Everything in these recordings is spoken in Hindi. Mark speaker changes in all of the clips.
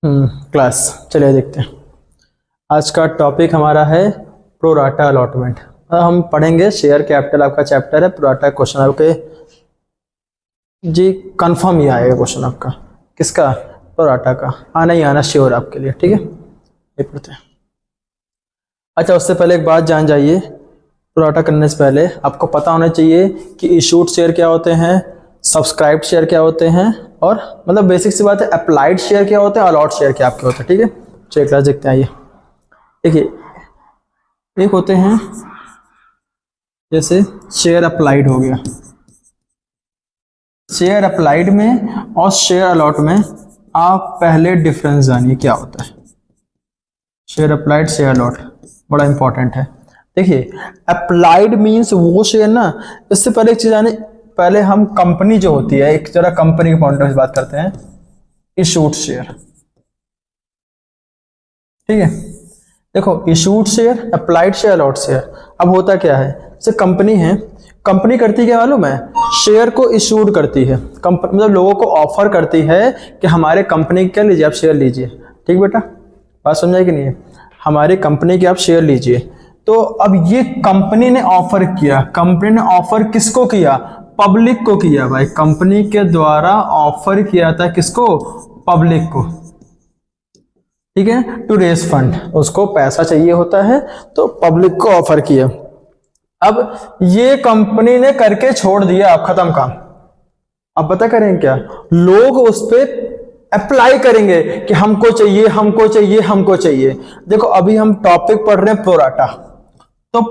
Speaker 1: क्लास चलिए देखते हैं। आज का टॉपिक हमारा है प्रो राटा अलॉटमेंट। हम पढ़ेंगे शेयर कैपिटल, आपका चैप्टर है प्रो राटा। क्वेश्चन आपके जी कंफर्म ही आएगा क्वेश्चन आपका, किसका? प्रो राटा का। आना ही आना श्योर आपके लिए, ठीक है। ये पढ़ते हैं। अच्छा, उससे पहले एक बात जान जाइए, प्रो राटा करने से पहले आपको पता होना चाहिए कि इशूड शेयर क्या होते हैं, सब्सक्राइब्ड शेयर क्या होते हैं, और मतलब बेसिक सी बात है अप्लाइड शेयर क्या होते हैं, अलॉट शेयर क्या आपके होते हैं, ठीक है। चलिए क्लास देखते हैं। आइए देखिए, एक होते हैं जैसे शेयर अप्लाइड हो गया। शेयर अप्लाइड में और शेयर अलॉट में आप पहले डिफरेंस जानिए क्या होता है। शेयर अप्लाइड, शेयर अलॉट बड़ा इंपॉर्टेंट है। देखिए, अप्लाइड मीन्स वो शेयर ना, इससे पहले एक चीज जाने, पहले हम कंपनी जो होती है, एक जरा कंपनी के पॉइंट ऑफ व्यू बात करते हैं। इशूड शेयर, ठीक है। देखो, issued share, applied share, allot share. अब होता क्या है, जैसे कंपनी है, कंपनी करती क्या मालूम है? शेयर को इशूड करती है। मतलब लोगों को ऑफर करती है कि हमारे कंपनी क्या लीजिए, आप शेयर लीजिए। ठीक बेटा, बात समझाई कि नहीं है? हमारी कंपनी के आप शेयर लीजिए। तो अब ये कंपनी ने ऑफर किया, कंपनी ने ऑफर किसको किया? पब्लिक को किया भाई। कंपनी के द्वारा ऑफर किया था किसको? पब्लिक को, ठीक है। टू रेज फंड, उसको पैसा चाहिए होता है तो पब्लिक को ऑफर किया। अब ये कंपनी ने करके छोड़ दिया, अब खत्म काम। अब पता करें क्या, लोग उस पर अप्लाई करेंगे कि हमको चाहिए, हमको चाहिए, हमको चाहिए। देखो, अभी हम टॉपिक पढ़ रहे हैं प्रो राटा। तो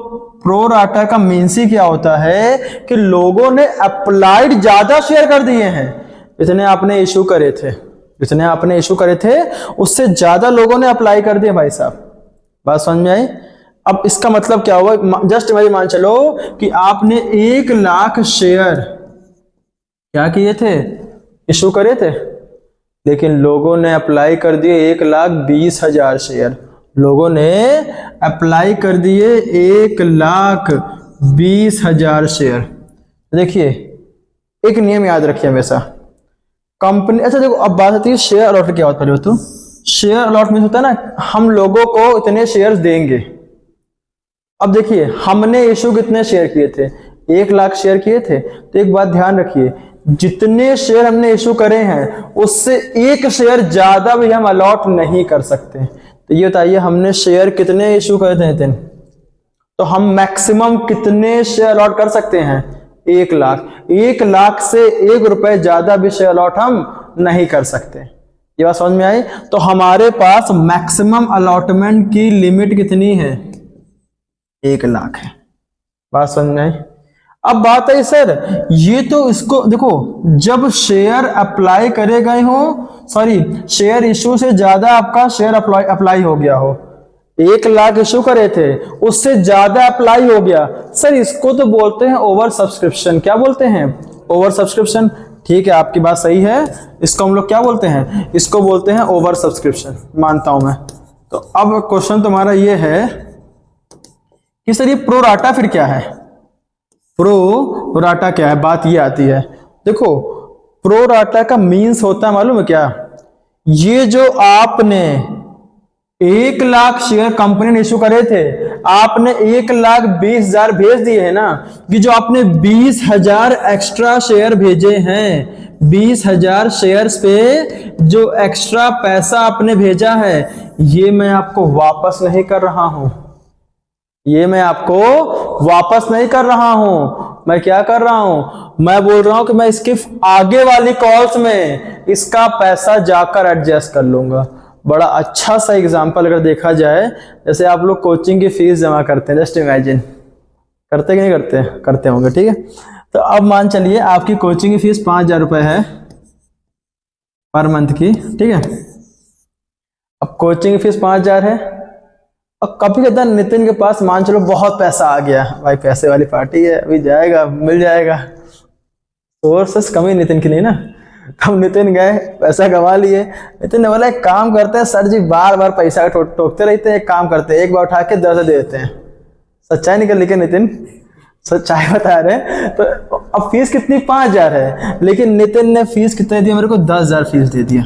Speaker 1: प्रो राटा का मीन्स ही क्या होता है कि लोगों ने अप्लाइड ज्यादा शेयर कर दिए हैं। जितने आपने इशू करे थे, जितने आपने इशू करे थे उससे ज्यादा लोगों ने अप्लाई कर दिए भाई साहब। बात समझ में आई? अब इसका मतलब क्या हुआ, जस्ट भाई मान चलो कि आपने 1,00,000 शेयर क्या किए थे, इशू करे थे, लेकिन लोगों ने अप्लाई कर दिए 1,20,000 शेयर। लोगों ने अप्लाई कर दिए 1,20,000 शेयर। देखिए, एक नियम याद रखिए हमेशा, कंपनी। अच्छा देखो, अब बात आती है शेयर अलॉट क्या होता है। तो शेयर अलॉट में होता है ना, हम लोगों को इतने शेयर देंगे। अब देखिए, हमने इशू कितने शेयर किए थे? 1,00,000 शेयर किए थे। तो एक बात ध्यान रखिए, जितने शेयर हमने इशू करे हैं उससे एक शेयर ज्यादा भी हम अलॉट नहीं कर सकते। तो ये बताइए, हमने शेयर कितने इशू करे थे नितिन? तो हम मैक्सिमम कितने शेयर अलॉट कर सकते हैं? 1,00,000। 1,00,000 से 1 रुपए ज्यादा भी शेयर अलॉट हम नहीं कर सकते। ये बात समझ में आई? तो हमारे पास मैक्सिमम अलॉटमेंट की लिमिट कितनी है? 1,00,000 है। बात समझ में आई? अब बात है सर, ये तो इसको देखो, जब शेयर अप्लाई करे गए हो, सॉरी शेयर इशू से ज्यादा आपका शेयर अप्लाई हो गया हो, 1,00,000 इशू करे थे उससे ज्यादा अप्लाई हो गया, सर इसको तो बोलते हैं ओवर सब्सक्रिप्शन। क्या बोलते हैं? Over subscription. ठीक है, आपकी बात सही है। इसको हम लोग क्या बोलते हैं? इसको बोलते हैं ओवर सब्सक्रिप्शन, मानता हूं मैं। तो अब क्वेश्चन तुम्हारा ये है कि सर ये प्रो राटा फिर क्या है? प्रो राटा क्या है? बात ये आती है, देखो प्रो राटा का मीन्स होता है मालूम है क्या? ये जो आपने 1,00,000 शेयर कंपनी ने इशू करे थे, आपने 1,20,000 भेज दिए हैं ना, कि जो आपने 20,000 एक्स्ट्रा शेयर भेजे हैं, 20,000 शेयर्स पे जो एक्स्ट्रा पैसा आपने भेजा है, ये मैं आपको वापस नहीं कर रहा हूं। ये मैं आपको वापस नहीं कर रहा हूं। मैं क्या कर रहा हूं? मैं बोल रहा हूं कि मैं इसके आगे वाली कॉल्स में इसका पैसा जाकर एडजस्ट कर लूंगा। बड़ा अच्छा सा एग्जांपल अगर देखा जाए, जैसे आप लोग कोचिंग की फीस जमा करते हैं, जस्ट इमेजिन, करते कि नहीं करते? करते होंगे, ठीक है। तो अब मान चलिए आपकी कोचिंग की फीस 5,000 रुपए है पर मंथ की, ठीक है। अब कोचिंग की फीस 5,000 है, और कभी कदा नितिन के पास मान चलो बहुत पैसा आ गया, भाई पैसे वाली पार्टी है, अभी जाएगा, मिल जाएगा, सोर्सेस कमी नितिन की नहीं ना। तब नितिन गए, पैसा कमा लिए। नितिन ने बोला एक काम करते हैं सर जी, बार बार पैसा टोकते रहते हैं, एक काम करते हैं एक बार उठा के 10 दे देते हैं। सच्चाई निकल ली क्या नितिन? सच्चाई बता रहे। तो अब फीस कितनी? 5,000 है, लेकिन नितिन ने फीस कितने दिया मेरे को? 10,000 फीस दे दिया।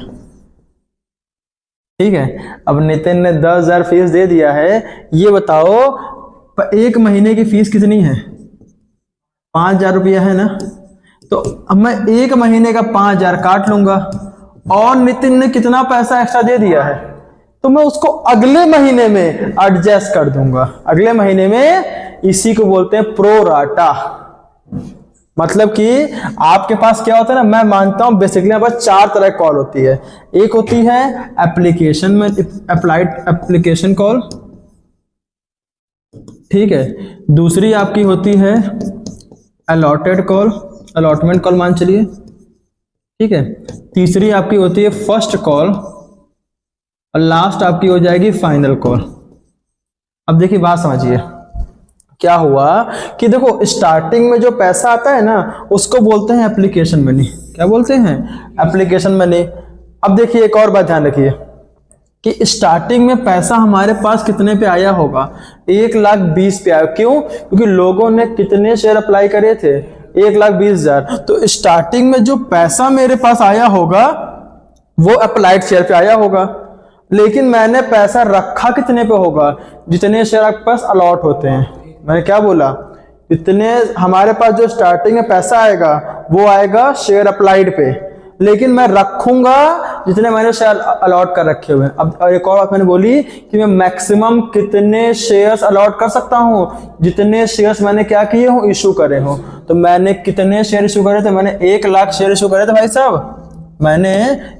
Speaker 1: ठीक है। अब नितिन ने 10,000 फीस दे दिया है, ये बताओ एक महीने की फीस कितनी है? 5,000 रुपया है ना। तो अब मैं एक महीने का 5,000 काट लूंगा, और नितिन ने कितना पैसा एक्स्ट्रा दे दिया है, तो मैं उसको अगले महीने में एडजस्ट कर दूंगा। अगले महीने में, इसी को बोलते हैं प्रो राटा। मतलब कि आपके पास क्या होता है ना, मैं मानता हूं बेसिकली यहाँ पर 4 तरह की कॉल होती है। एक होती है एप्लीकेशन में अप्लाइड एप्लीकेशन कॉल, ठीक है। दूसरी आपकी होती है अलॉटेड कॉल, अलॉटमेंट कॉल मान चलिए, ठीक है। तीसरी आपकी होती है फर्स्ट कॉल, और लास्ट आपकी हो जाएगी फाइनल कॉल। अब देखिए बात समझिए, क्या हुआ कि देखो स्टार्टिंग में जो पैसा आता है ना, उसको बोलते हैं एप्लीकेशन मनी। क्या बोलते हैं? Application money. अब देखिए एक और बात ध्यान रखिए कि स्टार्टिंग में पैसा हमारे पास कितने पे आया होगा? 1,20,000 पे आया। क्यों? क्योंकि लोगों ने कितने शेयर अप्लाई करे थे? 1,20,000। तो स्टार्टिंग में जो पैसा मेरे पास आया होगा वो अप्लाइड शेयर पे आया होगा, लेकिन मैंने पैसा रखा कितने पे होगा? जितने शेयर आपके पास अलॉट होते हैं। मैंने क्या बोला? इतने हमारे पास जो स्टार्टिंग में पैसा आएगा वो आएगा शेयर अप्लाइड पे, लेकिन मैं रखूंगा जितने मैंने शेयर अलॉट कर रखे हुए हैं। अब एक और बात मैंने बोली कि मैं मैक्सिमम कितने शेयर्स अलॉट कर सकता हूं? जितने शेयर्स मैंने क्या किए हो? इशू करे हो। तो मैंने कितने शेयर इशू करे थे? मैंने 1,00,000 शेयर इशू करे थे भाई साहब। मैंने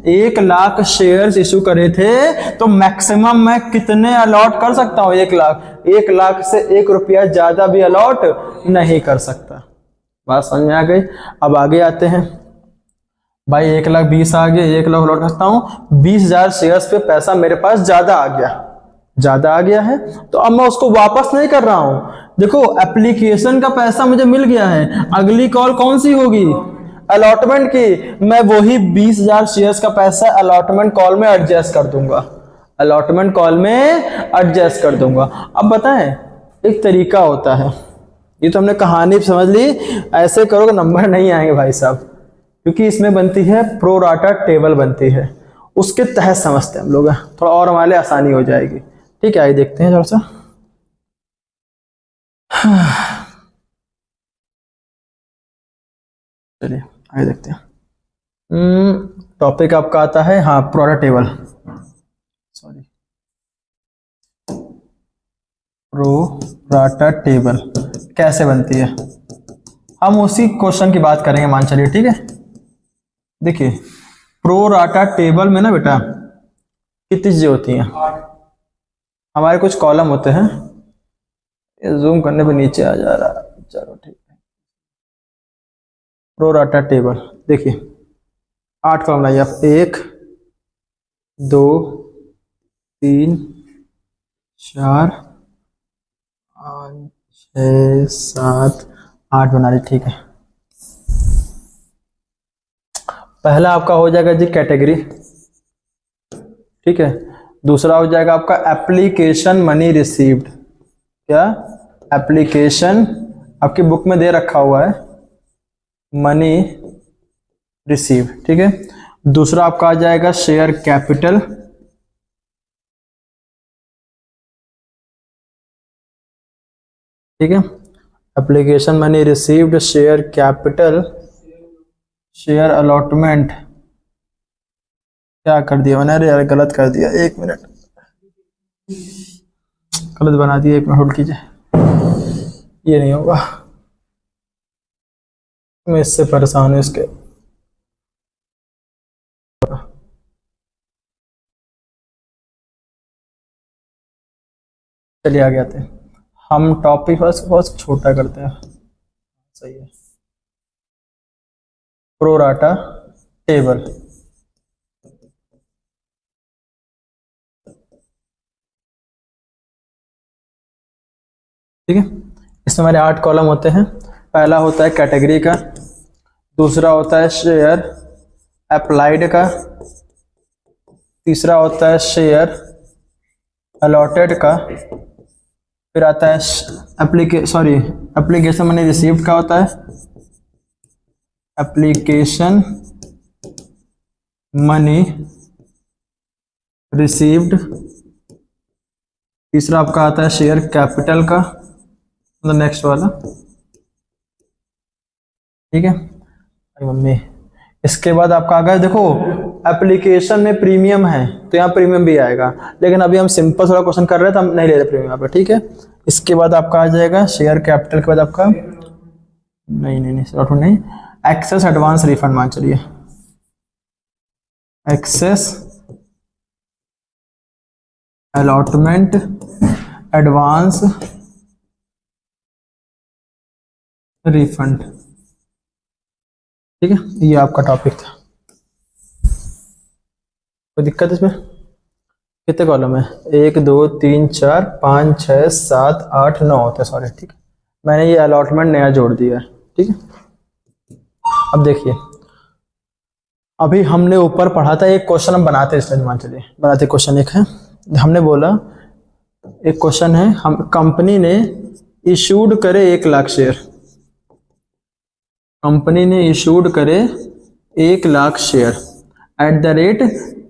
Speaker 1: 1,00,000 शेयर्स इशू करे थे, तो मैक्सिमम मैं कितने अलॉट कर सकता हूं? 1,00,000। 1,00,000 से 1 रुपया ज्यादा भी अलॉट नहीं कर सकता। बात समझ में आ गई? अब आगे आते हैं भाई। 1,20,000 आ गया, 1,00,000 अलॉट करता हूं, 20,000 शेयर्स पे पैसा मेरे पास ज्यादा आ गया, ज्यादा आ गया है, तो अब मैं उसको वापस नहीं कर रहा हूं। देखो एप्लीकेशन का पैसा मुझे मिल गया है, अगली कॉल कौन सी होगी? अलॉटमेंट की। मैं वही 20,000 शेयर्स का पैसा अलॉटमेंट कॉल में एडजस्ट कर दूंगा, अलॉटमेंट कॉल में एडजस्ट कर दूंगा। अब बताएं, एक तरीका होता है, ये तो हमने कहानी समझ ली, ऐसे करोगे नंबर नहीं आएंगे भाई साहब, क्योंकि इसमें बनती है प्रो राटा टेबल बनती है, उसके तहत समझते हैं हम लोग, थोड़ा और हमारे लिए आसानी हो जाएगी। ठीक है, आइए देखते हैं थोड़ा सा। चलिए आगे देखते हैं। टॉपिक आपका आता है, हाँ, pro rata table, sorry, pro rata table कैसे बनती है, हम उसी क्वेश्चन की बात करेंगे मान चलिए। ठीक है, देखिए प्रो राटा टेबल में ना बेटा कितनी चीजें होती हैं? हमारे कुछ कॉलम होते हैं, जूम करने पे नीचे आ जा रहा है, चलो ठीक है। प्रो राटा टेबल देखिए 8 कॉलम लाइए आप, 1 2 3 4 5 6 7 8 बना ली। ठीक है, पहला आपका हो जाएगा जी कैटेगरी, ठीक है। दूसरा हो जाएगा आपका एप्लीकेशन मनी रिसीव्ड, क्या? एप्लीकेशन आपकी बुक में दे रखा हुआ है मनी रिसीव, ठीक है। दूसरा आपका आ जाएगा शेयर कैपिटल, ठीक है। Application money received, share capital, share allotment, क्या कर दिया मैंने? अरे यार गलत कर दिया, 1 मिनट, गलत बना दिया, 1 मिनट होल्ड कीजिए, ये नहीं होगा, मैं इससे परेशान हूँ इसके। चलिए आगे आते हैं, हम टॉपिक बहुत छोटा करते हैं, सही है। प्रो राटा टेबल, ठीक है। इसमें हमारे 8 कॉलम होते हैं। पहला होता है कैटेगरी का, दूसरा होता है शेयर अप्लाइड का, तीसरा होता है शेयर अलॉटेड का, फिर आता है एप्लीकेशन मनी रिसीव्ड का होता है, एप्लीकेशन मनी रिसीव्ड। तीसरा आपका आता है शेयर कैपिटल का, मतलब नेक्स्ट वाला, ठीक है। अरे मम्मी, इसके बाद आपका आ गया, देखो एप्लीकेशन में प्रीमियम है तो यहाँ प्रीमियम भी आएगा, लेकिन अभी हम सिंपल थोड़ा क्वेश्चन कर रहे हैं तो हम नहीं ले रहे प्रीमियम यहाँ पे, ठीक है। इसके बाद आपका आ जाएगा शेयर कैपिटल के बाद आपका नहीं एक्सेस एडवांस रिफंड मान चलिए, एक्सेस अलॉटमेंट एडवांस रिफंड, ठीक है। ये आपका टॉपिक था। कोई दिक्कत इसमें? कितने कॉलम है? 1 2 3 4 5 6 7 8 9 होते हैं, सॉरी, ठीक है। मैंने ये अलॉटमेंट नया जोड़ दिया है, ठीक है। अब देखिए, अभी हमने ऊपर पढ़ा था, एक क्वेश्चन हम बनाते हैं, मान चलिए बनाते क्वेश्चन एक है, हमने बोला एक क्वेश्चन है, हम कंपनी ने इशूड करे 1 लाख शेयर, कंपनी ने इशूड करे 1 lakh share at the rate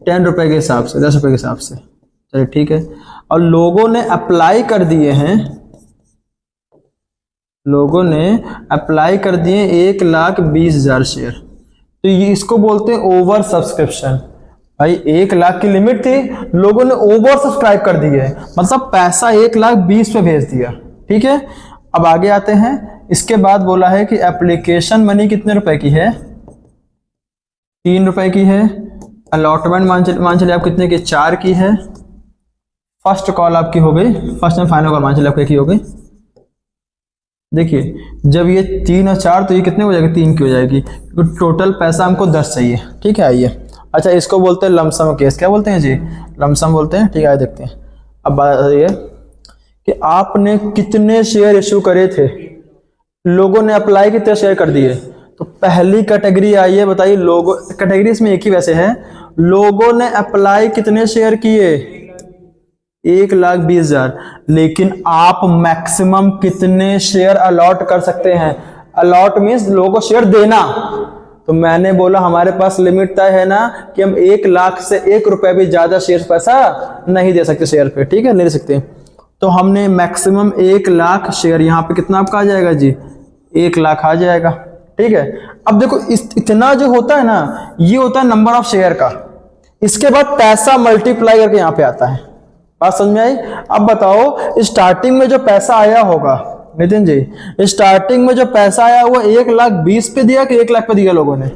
Speaker 1: 10 रुपए के हिसाब से, 10 रुपए के हिसाब से, चलिए ठीक है। और लोगों ने अप्लाई कर दिए हैं, लोगों ने अप्लाई कर दिए 1,20,000 शेयर, तो ये इसको बोलते हैं ओवर सब्सक्रिप्शन। भाई 1 लाख की लिमिट थी, लोगों ने ओवर सब्सक्राइब कर दिए, मतलब पैसा 1,20,000 पे भेज दिया, ठीक है। अब आगे आते हैं, इसके बाद बोला है कि एप्लीकेशन मनी कितने रुपए की है? 3 रुपए की है। अलॉटमेंट मान चलिए आप कितने की? 4 की है। फर्स्ट कॉल आपकी हो गई, फर्स्ट एंड फाइनल कॉल मान चलिए आपकी हो गई। देखिए जब ये 3 और 4 तो ये कितने हो जाएगी? 3 की हो जाएगी, तो टोटल पैसा हमको 10 चाहिए, ठीक है। आइए, अच्छा इसको बोलते हैं लमसम केस, क्या बोलते हैं जी? लमसम बोलते हैं, ठीक है। आइए देखते हैं। अब बात ये कि आपने कितने शेयर इश्यू करे थे, लोगों ने अप्लाई कितने शेयर कर दिए, तो पहली कैटेगरी आई है, बताइए लोगों, कैटेगरी इसमें एक ही वैसे है, लोगों ने अप्लाई कितने शेयर किए? 1,20,000, लेकिन आप मैक्सिमम कितने शेयर अलॉट कर सकते हैं? अलॉट मीन्स लोगों को शेयर देना, तो मैंने बोला हमारे पास लिमिट तय है ना कि हम 1 लाख से 1 रुपए भी ज्यादा शेयर पैसा नहीं दे सकते शेयर पे, ठीक है, नहीं दे सकते। तो हमने मैक्सिमम 1 लाख शेयर, यहाँ पे कितना आपका आ जाएगा जी? 1 लाख आ जाएगा, ठीक है। अब देखो इतना जो होता है ना, ये होता है नंबर ऑफ शेयर का, इसके बाद पैसा मल्टीप्लाई करके यहाँ पे आता है, बात समझ में आई? अब बताओ स्टार्टिंग में जो पैसा आया होगा नितिन जी, स्टार्टिंग में जो पैसा आया वो 1,20,000 पे दिया कि 1 लाख पे दिया लोगों ने?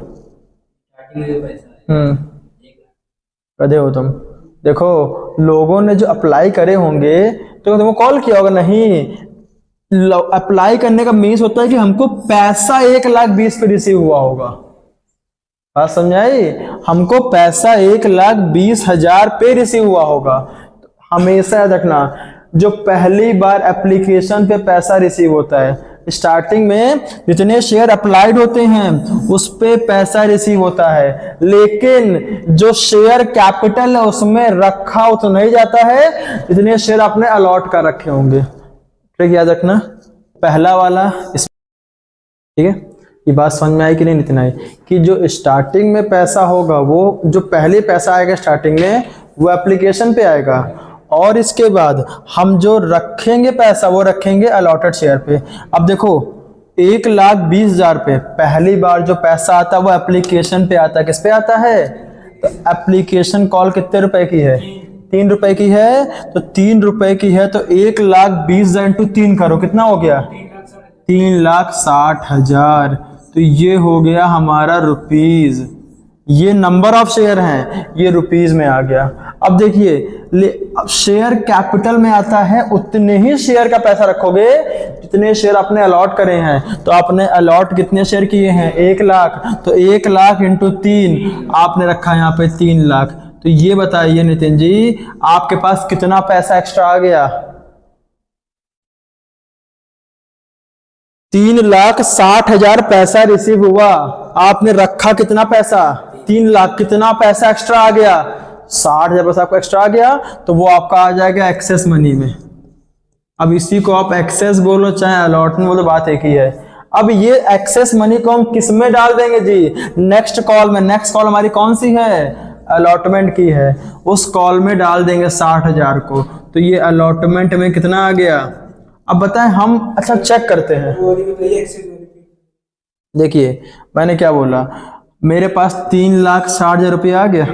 Speaker 1: कदे हो तुम? देखो लोगों ने जो अप्लाई करे होंगे तो तुमको कॉल किया होगा, नहीं, अप्लाई करने का मीन्स होता है कि हमको पैसा 1,20,000 पे रिसीव हुआ होगा, बात समझाई? हमको पैसा 1,20,000 पे रिसीव हुआ होगा। हमेशा याद रखना, जो पहली बार एप्लीकेशन पे पैसा रिसीव होता है, स्टार्टिंग में जितने शेयर अप्लाइड होते हैं उस पे पैसा रिसीव होता है, लेकिन जो शेयर कैपिटल है उसमें रखा हो तो नहीं जाता है जितने शेयर आपने अलॉट कर रखे होंगे, ठीक, याद रखना। पहला वाला ठीक है, ये बात समझ में आई कि नहीं? इतना ही कि जो स्टार्टिंग में पैसा होगा, वो जो पहले पैसा आएगा स्टार्टिंग में वो एप्लीकेशन पे आएगा, और इसके बाद हम जो रखेंगे पैसा वो रखेंगे अलॉटेड शेयर पे। अब देखो 1,20,000 पे पहली बार जो पैसा आता है वो एप्लीकेशन पे आता है, किस पे आता है? तो एप्लीकेशन कॉल कितने रुपए की है? 3 रुपए की है, तो 3 रुपए की है तो 1,20,000 इंटू 3 करो, कितना हो गया? 3,60,000, तो ये हो गया हमारा रुपीज। ये नंबर ऑफ शेयर हैं, ये रुपीज में आ गया। अब देखिए अब शेयर कैपिटल में आता है, उतने ही शेयर का पैसा रखोगे जितने शेयर आपने अलॉट करे हैं। तो आपने अलॉट कितने शेयर किए हैं? 1 लाख, तो 1 लाख इंटू 3 आपने रखा है यहाँ पे 3 लाख। तो ये बताइए नितिन जी, आपके पास कितना पैसा एक्स्ट्रा आ गया? 3,60,000 पैसा रिसीव हुआ, आपने रखा कितना पैसा? 3 लाख, कितना पैसा एक्स्ट्रा आ गया? 60,000 पैसा आपका एक्स्ट्रा आ गया, तो वो आपका आ जाएगा एक्सेस मनी में। अब इसी को आप एक्सेस बोलो चाहे अलॉटमेंट बोलो, बात एक ही है। अब ये एक्सेस मनी को हम किस में डाल देंगे जी? नेक्स्ट कॉल में। नेक्स्ट कॉल हमारी कौन सी है? अलॉटमेंट की है, उस कॉल में डाल देंगे 60,000 को, तो ये अलॉटमेंट में कितना आ गया। अब बताएं हम, अच्छा चेक करते हैं। देखिए मैंने क्या बोला, मेरे पास 3,60,000 रुपया आ गया,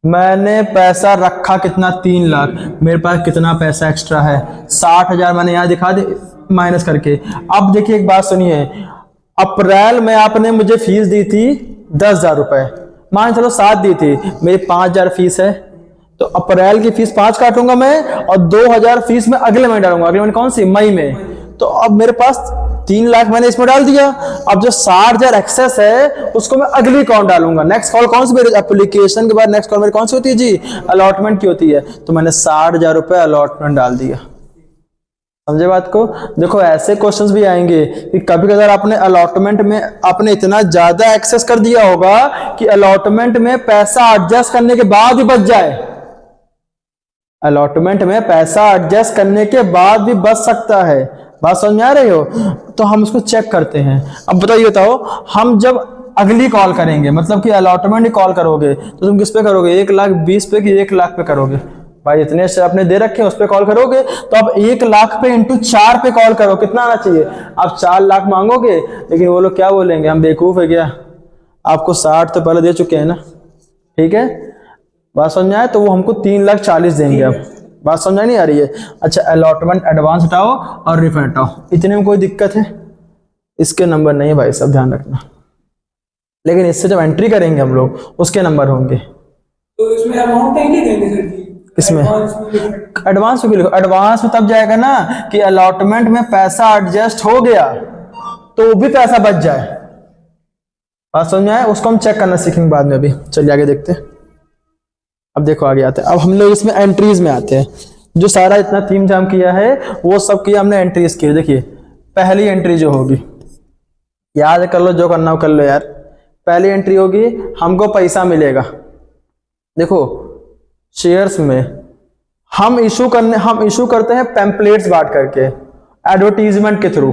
Speaker 1: मैंने पैसा रखा कितना 3 लाख, मेरे पास कितना पैसा एक्स्ट्रा है 60,000, मैंने यहाँ दिखा दे माइनस करके। अब देखिए एक बात सुनिए, अप्रैल में आपने मुझे फीस दी थी 10,000 रुपए, मान चलो 7 दी थी, मेरी 5,000 फीस है, तो अप्रैल की फीस 5 काटूंगा मैं और 2,000 फीस में अगले महीने डालूंगा। अगले महीने कौन सी, मई में। तो अब मेरे पास 3 लाख मैंने इसमें डाल दिया, अब जो 60,000 एक्सेस है उसको मैं अगली कॉल डालूंगा। नेक्स्ट कॉल कौन सी मेरी, एप्लीकेशन के बाद नेक्स्ट कॉल मेरी कौन सी होती है जी, अलॉटमेंट की होती है। तो मैंने 60,000 रुपए अलॉटमेंट डाल दिया, समझे बात को। देखो ऐसे क्वेश्चंस भी आएंगे कि कभी कभार आपने अलॉटमेंट में आपने इतना ज्यादा एक्सेस कर दिया होगा कि अलॉटमेंट में पैसा एडजस्ट करने के बाद भी बच जाए, अलॉटमेंट में पैसा एडजस्ट करने के बाद भी बच सकता है। बात समझ में आ रही हो, तो हम उसको चेक करते हैं। अब बताओ हम जब अगली कॉल करेंगे, मतलब कि अलॉटमेंट ही कॉल करोगे, तो तुम किस पे करोगे, 1,20,000 पे कि 1 लाख पे करोगे। भाई इतने से आपने दे रखे हैं, उस पे कॉल करोगे, तो आप 1 लाख पे इंटू 4 पे कॉल करो, कितना आना चाहिए। आप 4 लाख मांगोगे, लेकिन वो लोग क्या बोलेंगे, हम बेवकूफ है क्या, आपको 60 तो पहले दे चुके हैं ना, ठीक है। बात समझ में आए, तो वो हमको 3,40,000 देंगे। अब बात समझ नहीं आ रही है। अच्छा अलॉटमेंट एडवांस हटाओ और रिफंड हटाओ, इतने में कोई दिक्कत है, इसके नंबर नहीं है भाई सब, ध्यान रखना। लेकिन इससे जब एंट्री करेंगे हम लोग उसके नंबर होंगे।
Speaker 2: तो इसमें अमाउंट नहीं देंगे सर जी,
Speaker 1: इसमें एडवांस में लिखो, एडवांस में तब जाएगा ना कि अलॉटमेंट में पैसा एडजस्ट हो गया तो भी पैसा बच जाए। बात समझ में आए, उसको हम चेक करना सीखेंगे बाद में। अभी चलिए आगे देखते हैं। अब देखो आगे आते हैं, अब हम लोग इसमें एंट्रीज में आते हैं। जो सारा इतना थीम जाम किया है वो सब किया हमने एंट्रीज की। देखिए पहली एंट्री जो होगी, याद कर लो, जो करना हो कर लो यार। पहली एंट्री होगी, हमको पैसा मिलेगा। देखो शेयर्स में हम इशू करते हैं पैम्पलेट्स बांट करके, एडवर्टीजमेंट के थ्रू।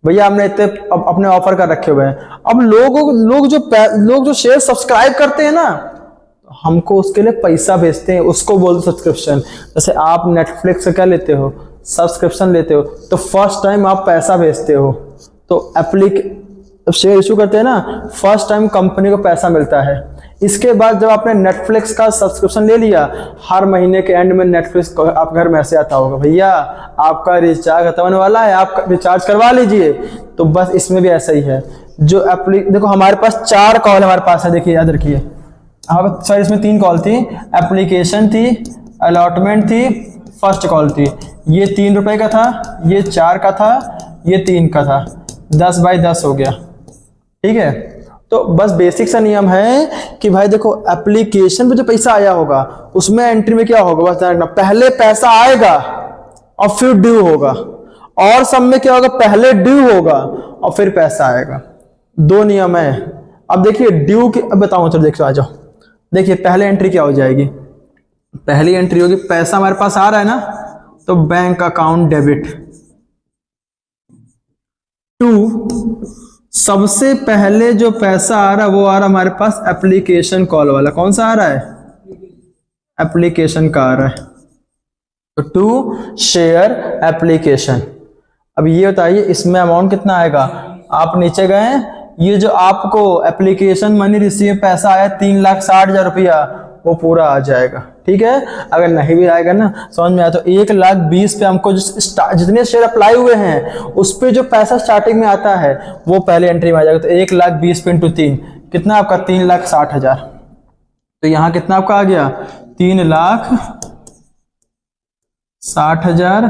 Speaker 1: भैया हमने इतने अपने ऑफर कर रखे हुए हैं। अब लोग जो शेयर सब्सक्राइब करते हैं ना, हमको उसके लिए पैसा भेजते हैं, उसको बोलते सब्सक्रिप्शन। जैसे आप नेटफ्लिक्स का क्या लेते हो, सब्सक्रिप्शन लेते हो, तो फर्स्ट टाइम आप पैसा भेजते हो, तो शेयर इशू करते हैं ना, फर्स्ट टाइम कंपनी को पैसा मिलता है। इसके बाद जब आपने नेटफ्लिक्स का सब्सक्रिप्शन ले लिया, हर महीने के एंड में नेटफ्लिक्स आप घर मैसेज आता होगा, भैया आपका रिचार्ज खत्म होने वाला है, आप रिचार्ज करवा लीजिए। तो बस इसमें भी ऐसा ही है। जो देखो हमारे पास 4 कॉल हमारे पास है, देखिए याद रखिए। सर इसमें 3 कॉल थी, एप्लीकेशन थी, अलॉटमेंट थी, फर्स्ट कॉल थी। ये 3 रुपए का था, ये 4 का था, ये 3 का था, 10 बाई 10 हो गया, ठीक है। तो बस बेसिक सा नियम है कि भाई देखो एप्लीकेशन पे जो पैसा आया होगा उसमें एंट्री में क्या होगा, बस ध्यान रखना, पहले पैसा आएगा और फिर ड्यू होगा। और सब में क्या होगा, पहले ड्यू होगा और फिर पैसा आएगा। 2 नियम है। अब देखिए ड्यू के, अब बताऊं, चलो देखो आ जाओ। देखिए पहले एंट्री क्या हो जाएगी, पहली एंट्री होगी पैसा हमारे पास आ रहा है ना, तो बैंक अकाउंट डेबिट टू, सबसे पहले जो पैसा आ रहा है वो आ रहा है हमारे पास एप्लीकेशन कॉल वाला। कौन सा आ रहा है, एप्लीकेशन का आ रहा है, तो टू शेयर एप्लीकेशन। अब ये बताइए इसमें अमाउंट कितना आएगा। आप नीचे गए, ये जो आपको एप्लीकेशन मनी रिसीव पैसा आया 3,60,000 रुपया, वो पूरा आ जाएगा, ठीक है। अगर नहीं भी आएगा ना, समझ में आया, तो 1,20,000 पे हमको जितने शेयर अप्लाई हुए हैं उस पे जो पैसा स्टार्टिंग में आता है वो पहले एंट्री में आ जाएगा। तो 1,20,000 पे इंटू 3 कितना आपका, 3,60,000। तो यहाँ कितना आपका आ गया, 3,60,000,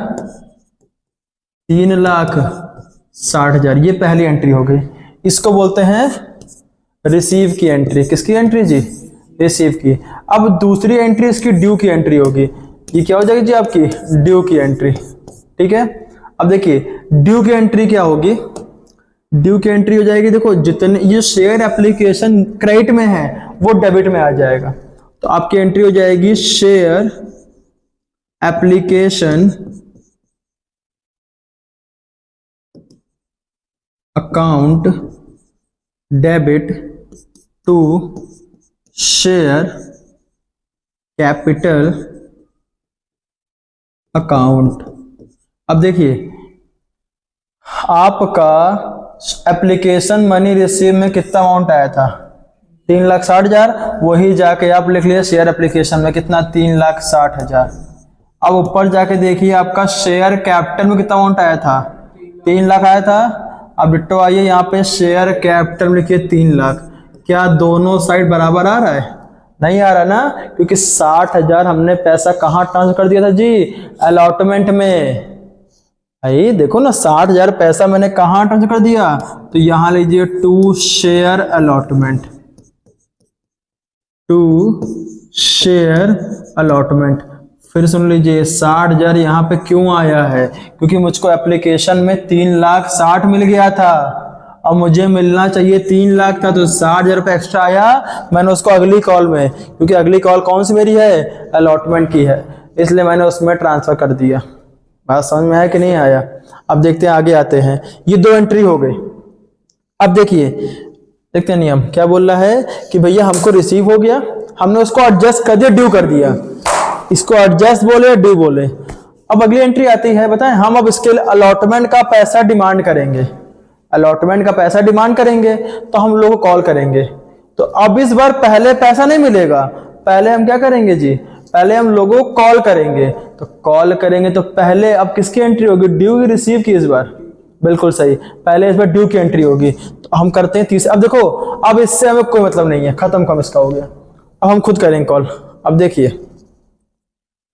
Speaker 1: 3,60,000। ये पहली एंट्री हो गई। इसको बोलते हैं रिसीव की एंट्री। किसकी एंट्री जी, रिसीव की। अब दूसरी एंट्री इसकी ड्यू की एंट्री होगी। ये क्या हो जाएगी जी आपकी, ड्यू की एंट्री, ठीक है। अब देखिए ड्यू की एंट्री क्या होगी, ड्यू की एंट्री हो जाएगी, देखो जितने ये शेयर एप्लीकेशन क्रेडिट में है वो डेबिट में आ जाएगा। तो आपकी एंट्री हो जाएगी share application account debit to share capital account. अब देखिए आपका एप्लीकेशन मनी रिसीव में कितना अमाउंट आया था, 3,60,000। वही जाके आप लिख लिए शेयर एप्लीकेशन में कितना, 3,60,000। अब ऊपर जाके देखिए आपका शेयर कैपिटल में कितना अमाउंट आया था, 3 लाख आया था। अब डिट्टो आइए यहाँ पे शेयर कैपिटल में लिखिए 3 लाख। क्या दोनों साइड बराबर आ रहा है? नहीं आ रहा ना, क्योंकि 60,000 हमने पैसा कहाँ ट्रांसफर कर दिया था जी, अलॉटमेंट में। भाई देखो ना 60,000 पैसा मैंने कहाँ ट्रांसफर कर दिया, तो यहां लीजिए to share allotment, to share allotment. फिर सुन लीजिए 60,000 यहाँ पे क्यों आया है, क्योंकि मुझको एप्लीकेशन में 3,60,000 मिल गया था, अब मुझे मिलना चाहिए 3 लाख था, तो 60,000 रुपये एक्स्ट्रा आया। मैंने उसको अगली कॉल में, क्योंकि अगली कॉल कौन सी मेरी है, अलॉटमेंट की है, इसलिए मैंने उसमें ट्रांसफर कर दिया। बात समझ में आया कि नहीं आया? अब देखते हैं, आगे आते हैं। ये 2 एंट्री हो गई। अब देखिए देखते हैं नियम क्या बोल रहा है कि भैया हमको रिसीव हो गया, हमने उसको एडजस्ट कर दिया, ड्यू कर दिया। इसको एडजस्ट बोले, ड्यू बोले। अब अगली एंट्री आती है, बताएं हम अब इसके लिए अलॉटमेंट का पैसा डिमांड करेंगे, अलॉटमेंट का पैसा डिमांड करेंगे, तो हम लोग कॉल करेंगे। तो अब इस बार पहले पैसा नहीं मिलेगा, पहले हम क्या करेंगे जी, पहले हम लोगों को कॉल करेंगे। तो कॉल करेंगे तो पहले अब किसकी एंट्री होगी, ड्यू की, रिसीव की? इस बार बिल्कुल सही, पहले इस बार ड्यू की एंट्री होगी। तो हम करते हैं 30। अब देखो अब इससे हमें कोई मतलब नहीं है, खत्म कम इसका हो गया। अब हम खुद करेंगे कॉल। अब देखिए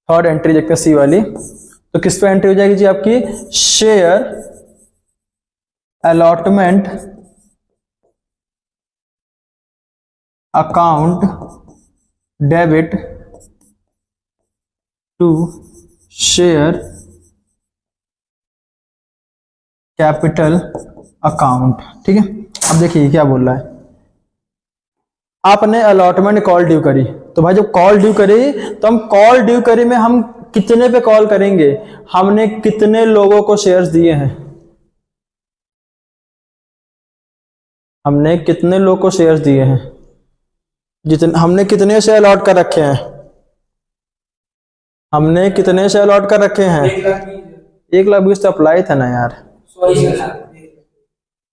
Speaker 1: थर्ड एंट्री देखते हैं, सी वाली। तो किस पे एंट्री हो जाएगी जी आपकी, share allotment account debit to share capital account. ठीक है, अब देखिए क्या बोल रहा है। आपने अलॉटमेंट कॉल ड्यू करी, तो भाई जब कॉल ड्यू करी तो हम कॉल ड्यू करी में हम कितने पे कॉल करेंगे, हमने कितने लोगों को शेयर्स दिए हैं, हमने कितने लोगों को शेयर्स दिए हैं, जितने हमने कितने शेयर अलॉट कर रखे हैं, हमने कितने शेयर अलॉट कर रखे हैं, 1,20,000 तो अप्लाई था ना यार,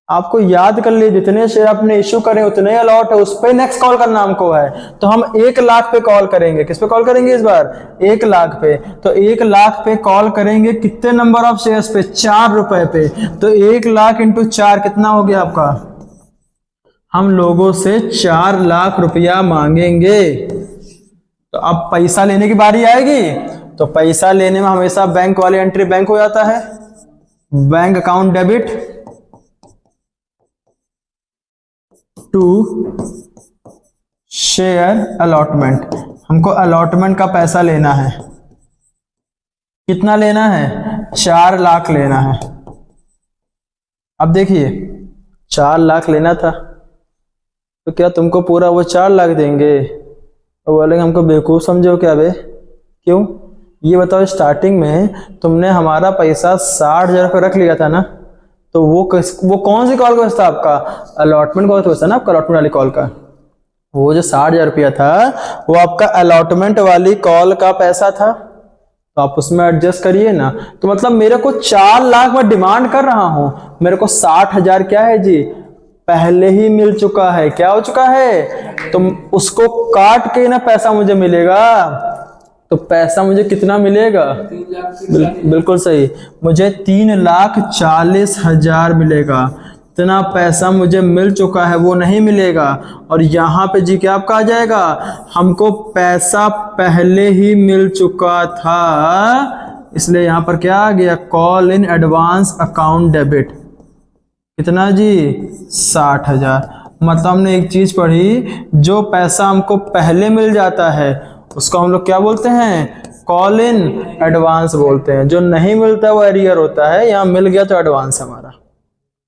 Speaker 1: आपको याद कर लिए जितने शेयर आपने इश्यू करे उतने अलॉट है, उस पर नेक्स्ट कॉल करना हमको है। तो हम 1 लाख पे कॉल करेंगे, किस पे कॉल करेंगे इस बार, 1 लाख पे। तो 1 लाख पे कॉल करेंगे कितने नंबर ऑफ शेयर्स पे, 4 रुपए पे। तो 1 लाख इंटू 4 कितना हो गया आपका, हम लोगों से 4 लाख रुपया मांगेंगे। तो अब पैसा लेने की बारी आएगी, तो पैसा लेने में हमेशा बैंक वाली एंट्री बैंक हो जाता है, bank account debit to share allotment. हमको अलॉटमेंट का पैसा लेना है, कितना लेना है, 4 लाख लेना है। अब देखिए 4 लाख लेना था, तो क्या तुमको पूरा वो 4 लाख देंगे? तो बोलेंगे हमको बेवकूफ़ समझो क्या बे, क्यों? ये बताओ स्टार्टिंग में तुमने हमारा पैसा 60,000 रुपये रख लिया था ना, तो वो कौन सी कॉल का था आपका, अलॉटमेंट कॉल था ना आपका, अलॉटमेंट वाली कॉल का। वो जो 60,000 रुपया था वो आपका अलॉटमेंट वाली कॉल का पैसा था, तो आप उसमें एडजस्ट करिए ना। तो मतलब मेरे को 4 लाख में डिमांड कर रहा हूं, मेरे को 60,000 क्या है जी, पहले ही मिल चुका है। क्या हो चुका है, तो उसको काट के ना पैसा मुझे मिलेगा। तो पैसा मुझे कितना मिलेगा, बिल्कुल सही, मुझे 3,40,000 मिलेगा। इतना पैसा मुझे मिल चुका है, वो नहीं मिलेगा। और यहाँ पे जी क्या आपका आ जाएगा, हमको पैसा पहले ही मिल चुका था, इसलिए यहाँ पर क्या आ गया, call in advance account debit. कितना जी, 60,000। मतलब हमने एक चीज पढ़ी, जो पैसा हमको पहले मिल जाता है उसको हम लोग क्या बोलते हैं, कॉल इन एडवांस बोलते हैं। जो नहीं मिलता वो एरियर होता है, यहाँ मिल गया तो एडवांस हमारा।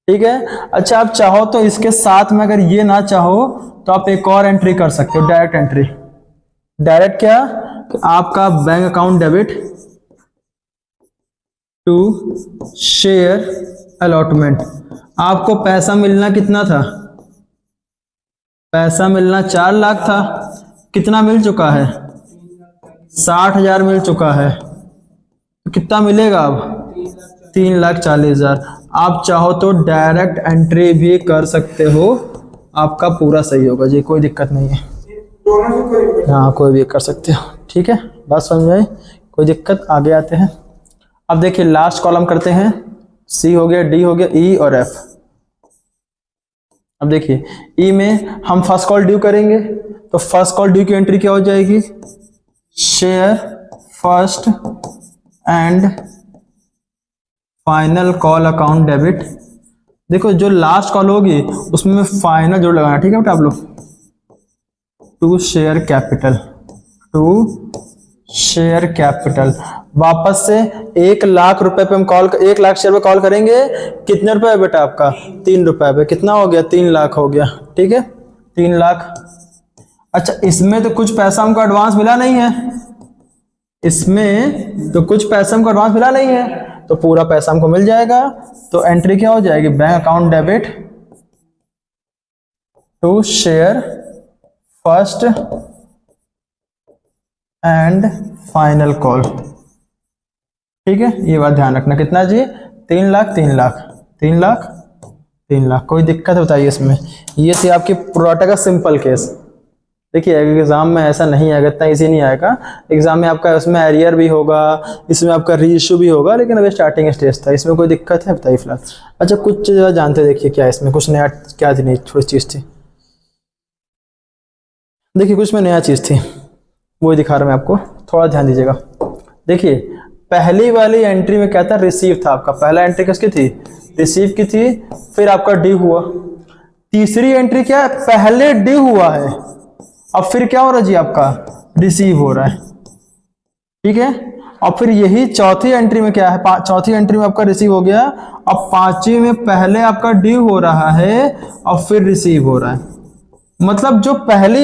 Speaker 1: ठीक है, अच्छा आप चाहो तो इसके साथ में, अगर ये ना चाहो तो आप एक और एंट्री कर सकते हो, डायरेक्ट एंट्री। डायरेक्ट क्या, कि आपका bank account debit to share allotment. आपको पैसा मिलना कितना था, पैसा मिलना 4 लाख था, कितना मिल चुका है, 60,000 मिल चुका है, तो कितना मिलेगा अब? 3,40,000। आप चाहो तो डायरेक्ट एंट्री भी कर सकते हो, आपका पूरा सही होगा जी, कोई दिक्कत नहीं है।
Speaker 2: दोनों से कोई भी
Speaker 1: हाँ, कोई भी कर सकते हो, ठीक है, बात समझ में आई? कोई दिक्कत? आगे आते हैं। अब देखिए लास्ट कॉलम करते हैं, सी हो गया, डी हो गया, ई और एफ। अब देखिए ई में हम फर्स्ट कॉल ड्यू करेंगे, तो फर्स्ट कॉल ड्यू की एंट्री क्या हो जाएगी? Share first and final call account debit. देखो जो लास्ट कॉल होगी उसमें फाइनल जरूर लगाना, ठीक है बेटा आप लोग। To share capital, to share capital, वापस से 1,00,000 रुपए पे हम कॉल, 1,00,000 शेयर पे कॉल करेंगे। कितने रुपए है बेटा आपका? 3 रुपए पे। कितना हो गया? 3,00,000 हो गया, ठीक है, 3,00,000। अच्छा, इसमें तो कुछ पैसा हमको एडवांस मिला नहीं है, इसमें तो कुछ पैसा हमको एडवांस मिला नहीं है, तो पूरा पैसा हमको मिल जाएगा। तो एंट्री क्या हो जाएगी? Bank account debit to share first and final call, ठीक है, ये बात ध्यान रखना। कितना जी? 3,00,000 3,00,000 3,00,000 3,00,000। कोई दिक्कत बताइए इसमें? ये थी आपकी प्रोडक्ट का सिंपल केस। देखिए एग्जाम में ऐसा नहीं आएगा, इतना इजी नहीं आएगा एग्जाम में आपका, इसमें एरियर भी होगा, इसमें आपका री इशू भी होगा, लेकिन अभी स्टार्टिंग स्टेज था, इसमें कोई दिक्कत है बताइए फिलहाल? अच्छा, कुछ चीज़ जानते देखिए क्या इसमें कुछ नया क्या थी? नहीं, थोड़ी चीज़ थी, देखिए कुछ में नया चीज़ थी, वो दिखा रहा मैं आपको, थोड़ा ध्यान दीजिएगा। देखिए पहली वाली एंट्री में क्या था? रिसीव था आपका, पहला एंट्री किसकी थी? रिसीव की थी, फिर आपका ड्यू हुआ। तीसरी एंट्री क्या है? पहले ड्यू हुआ है, अब फिर क्या हो रहा है जी? आपका रिसीव हो रहा है, ठीक है। और फिर यही चौथी एंट्री में क्या है? चौथी एंट्री में आपका रिसीव हो गया, अब पांचवी में पहले आपका ड्यू हो रहा है और फिर रिसीव हो रहा है। मतलब जो पहले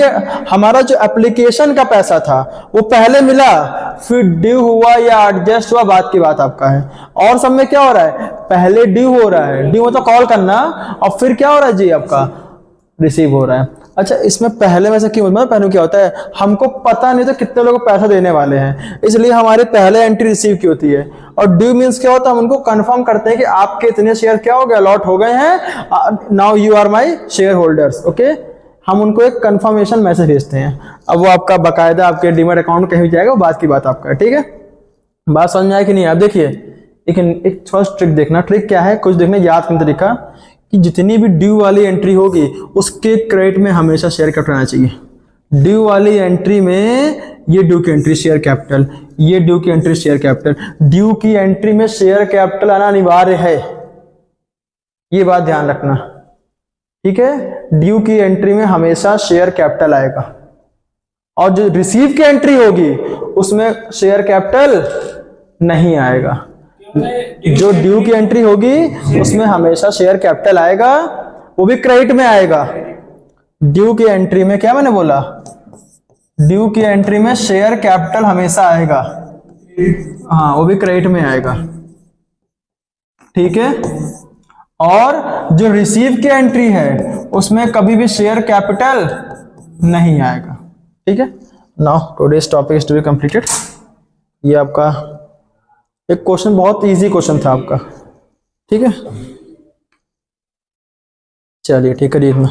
Speaker 1: हमारा जो एप्लीकेशन का पैसा था वो पहले मिला, फिर ड्यू हुआ या एडजस्ट हुआ, बात की बात आपका है। और सब में क्या हो रहा है? पहले ड्यू हो रहा है, ड्यू मतलब कॉल करना, और फिर क्या हो रहा है जी? आपका रिसीव हो रहा है। अच्छा, इसमें पहले में से क्यों? मतलब पहले क्या होता है, हमको पता नहीं था कितने लोग पैसा देने वाले हैं, इसलिए हमारी पहले एंट्री रिसीव की होती है। और ड्यू मींस क्या होता है? हम उनको कंफर्म करते हैं कि आपके इतने शेयर क्या हो गए? अलॉट हो गए हैं, now you are my share holders, okay. हम उनको एक कंफर्मेशन मैसेज भेजते हैं, अब वो आपका बकायदा आपके डीमैट अकाउंट कहीं भी जाएगा, वो बात की बात आपका है, ठीक है। बात समझ में आए कि नहीं? आप देखिए एक फर्स्ट ट्रिक देखना, ट्रिक क्या है कुछ देखने याद करने तरीका, कि जितनी भी ड्यू वाली एंट्री होगी उसके क्रेडिट में हमेशा शेयर कैपिटल आना चाहिए। ड्यू वाली एंट्री में ये ड्यू की एंट्री शेयर कैपिटल, ये ड्यू की एंट्री शेयर कैपिटल, ड्यू की एंट्री में शेयर कैपिटल आना अनिवार्य है, ये बात ध्यान रखना, ठीक है। ड्यू की एंट्री में हमेशा शेयर कैपिटल आएगा, और जो रिसीव की एंट्री होगी उसमें शेयर कैपिटल नहीं आएगा। जो ड्यू की एंट्री होगी उसमें हमेशा शेयर कैपिटल आएगा, वो भी क्रेडिट में आएगा। ड्यू की एंट्री में क्या मैंने बोला? ड्यू की एंट्री में शेयर कैपिटल हमेशा आएगा, हाँ, वो भी क्रेडिट में आएगा, ठीक है। और जो रिसीव की एंट्री है उसमें कभी भी शेयर कैपिटल नहीं आएगा, ठीक है। Now today's topic is to be completed. ये आपका एक क्वेश्चन, बहुत इजी क्वेश्चन था आपका, ठीक है। चलिए ठीक है, रीड में